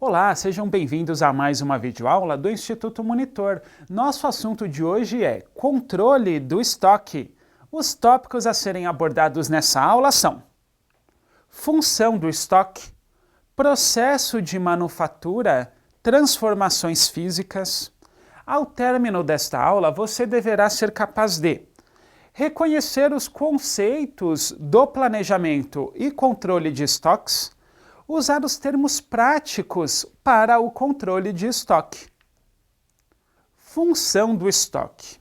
Olá, sejam bem-vindos a mais uma videoaula do Instituto Monitor. Nosso assunto de hoje é controle do estoque. Os tópicos a serem abordados nessa aula são função do estoque, processo de manufatura, transformações físicas. Ao término desta aula, você deverá ser capaz de reconhecer os conceitos do planejamento e controle de estoques, usar os termos práticos para o controle de estoque. Função do estoque.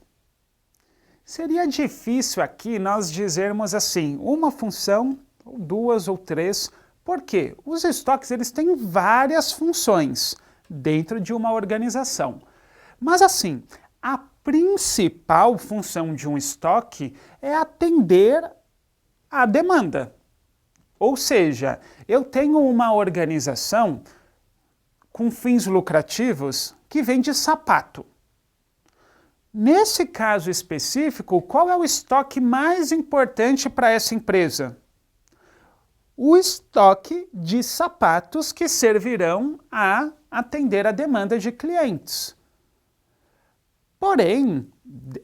Seria difícil aqui nós dizermos assim, uma função, ou duas ou três, porque os estoques eles têm várias funções dentro de uma organização. Mas assim, a principal função de um estoque é atender à demanda. Ou seja, eu tenho uma organização com fins lucrativos que vende sapato. Nesse caso específico, qual é o estoque mais importante para essa empresa? O estoque de sapatos que servirão a atender a demanda de clientes. Porém,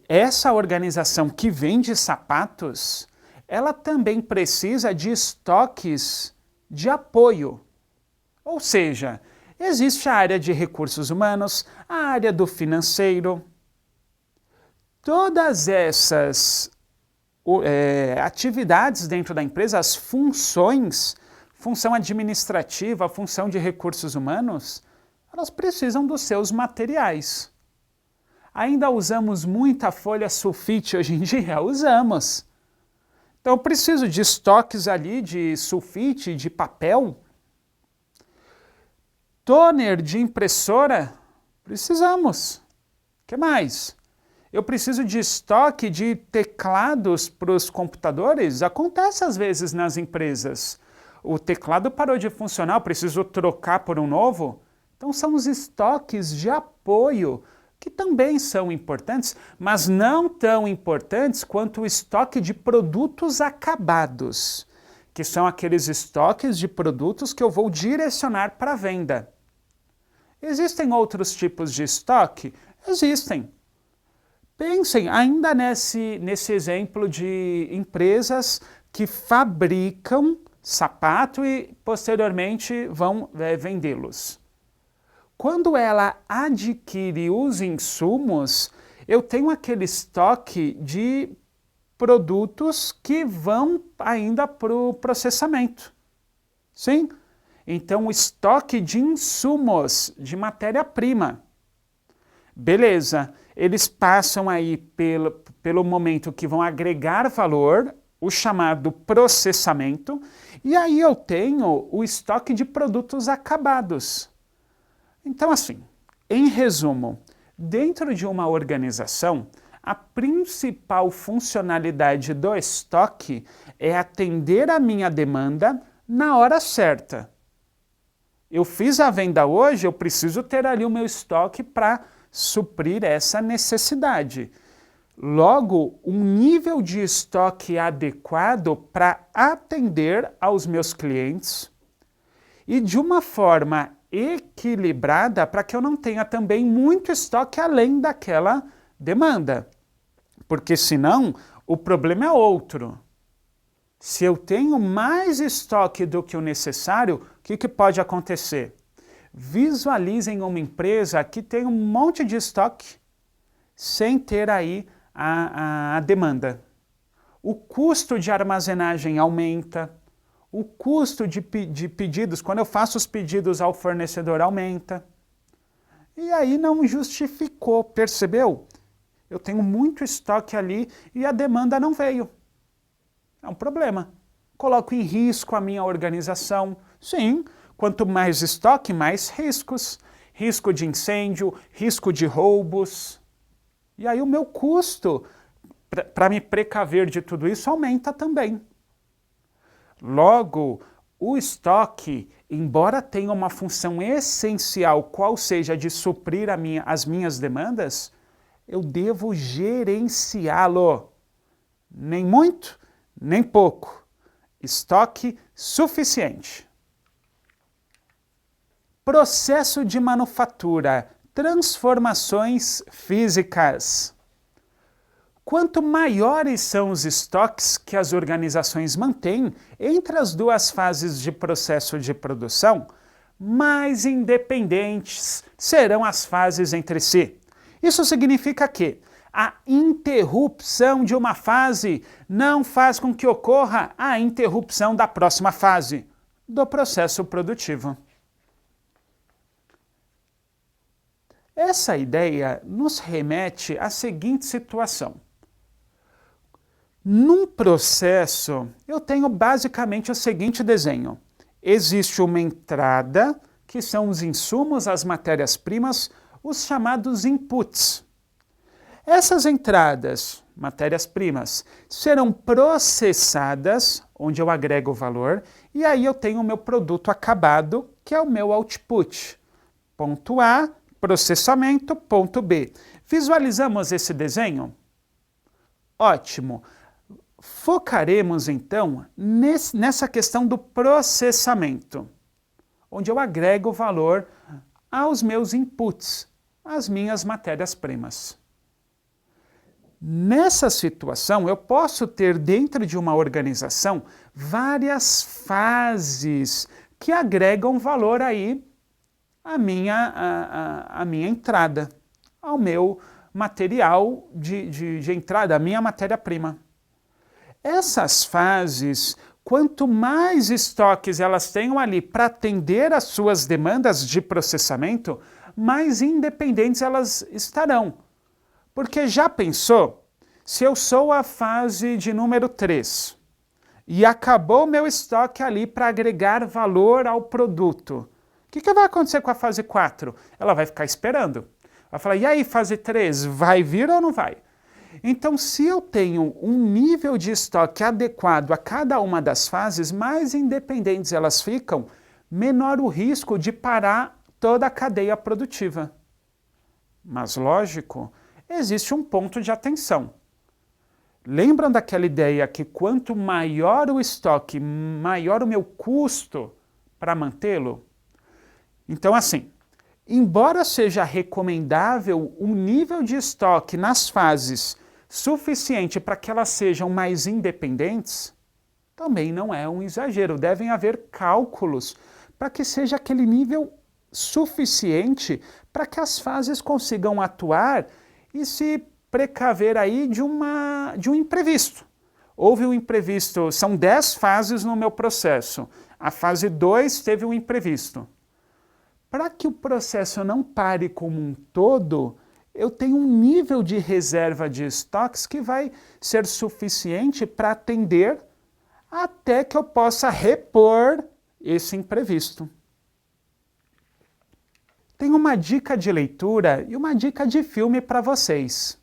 essa organização que vende sapatos, ela também precisa de estoques de apoio. Ou seja, existe a área de recursos humanos, a área do financeiro. Todas essas atividades dentro da empresa, as funções, função administrativa, função de recursos humanos, elas precisam dos seus materiais. Ainda usamos muita folha sulfite hoje em dia? Usamos. Então, eu preciso de estoques ali de sulfite, de papel. Toner de impressora? Precisamos. O que mais? Eu preciso de estoque de teclados para os computadores? Acontece às vezes nas empresas. O teclado parou de funcionar, eu preciso trocar por um novo? Então, são os estoques de apoio que também são importantes, mas não tão importantes quanto o estoque de produtos acabados, que são aqueles estoques de produtos que eu vou direcionar para a venda. Existem outros tipos de estoque? Existem. Pensem ainda nesse exemplo de empresas que fabricam sapato e posteriormente vão vendê-los. Quando ela adquire os insumos, eu tenho aquele estoque de produtos que vão ainda para o processamento. Sim? Então, o estoque de insumos, de matéria-prima. Beleza, eles passam aí pelo momento que vão agregar valor, o chamado processamento, e aí eu tenho o estoque de produtos acabados. Então, assim, em resumo, dentro de uma organização, a principal funcionalidade do estoque é atender a minha demanda na hora certa. Eu fiz a venda hoje, eu preciso ter ali o meu estoque para suprir essa necessidade. Logo, um nível de estoque adequado para atender aos meus clientes e de uma forma equilibrada para que eu não tenha também muito estoque além daquela demanda. Porque senão o problema é outro. Se eu tenho mais estoque do que o necessário, o que pode acontecer? Visualizem uma empresa que tem um monte de estoque sem ter aí a demanda. O custo de armazenagem aumenta. O custo de pedidos, quando eu faço os pedidos ao fornecedor, aumenta. E aí não justificou, percebeu? Eu tenho muito estoque ali e a demanda não veio. É um problema. Coloco em risco a minha organização. Sim, quanto mais estoque, mais riscos. Risco de incêndio, risco de roubos. E aí o meu custo, para me precaver de tudo isso, aumenta também. Logo, o estoque, embora tenha uma função essencial, qual seja de suprir as minhas demandas, eu devo gerenciá-lo. Nem muito, nem pouco. Estoque suficiente. Processo de manufatura, transformações físicas. Quanto maiores são os estoques que as organizações mantêm entre as duas fases de processo de produção, mais independentes serão as fases entre si. Isso significa que a interrupção de uma fase não faz com que ocorra a interrupção da próxima fase do processo produtivo. Essa ideia nos remete à seguinte situação. Num processo, eu tenho basicamente o seguinte desenho. Existe uma entrada, que são os insumos, as matérias-primas, os chamados inputs. Essas entradas, matérias-primas, serão processadas, onde eu agrego o valor, e aí eu tenho o meu produto acabado, que é o meu output. Ponto A, processamento, ponto B. Visualizamos esse desenho? Ótimo. Focaremos então nessa questão do processamento, onde eu agrego o valor aos meus inputs, às minhas matérias-primas. Nessa situação, eu posso ter dentro de uma organização várias fases que agregam valor aí à minha entrada, ao meu material de entrada, à minha matéria-prima. Essas fases, quanto mais estoques elas tenham ali para atender às suas demandas de processamento, mais independentes elas estarão. Porque já pensou, se eu sou a fase de número 3 e acabou o meu estoque ali para agregar valor ao produto, o que vai acontecer com a fase 4? Ela vai ficar esperando. Vai falar, e aí fase 3, vai vir ou não vai? Então, se eu tenho um nível de estoque adequado a cada uma das fases, mais independentes elas ficam, menor o risco de parar toda a cadeia produtiva. Mas, lógico, existe um ponto de atenção. Lembram daquela ideia que quanto maior o estoque, maior o meu custo para mantê-lo? Então, assim, embora seja recomendável um nível de estoque nas fases suficiente para que elas sejam mais independentes, também não é um exagero. Devem haver cálculos para que seja aquele nível suficiente para que as fases consigam atuar e se precaver aí de um imprevisto. Houve um imprevisto, são 10 fases no meu processo. A fase 2 teve um imprevisto. Para que o processo não pare como um todo, eu tenho um nível de reserva de estoques que vai ser suficiente para atender até que eu possa repor esse imprevisto. Tenho uma dica de leitura e uma dica de filme para vocês.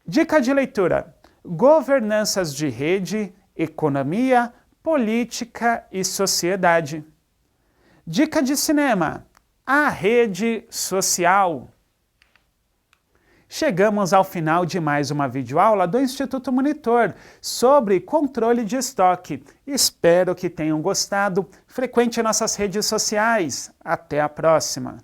Dica de leitura: Governanças de Rede, Economia, Política e Sociedade. Dica de cinema: A Rede Social. Chegamos ao final de mais uma videoaula do Instituto Monitor sobre controle de estoque. Espero que tenham gostado. Frequente nossas redes sociais. Até a próxima!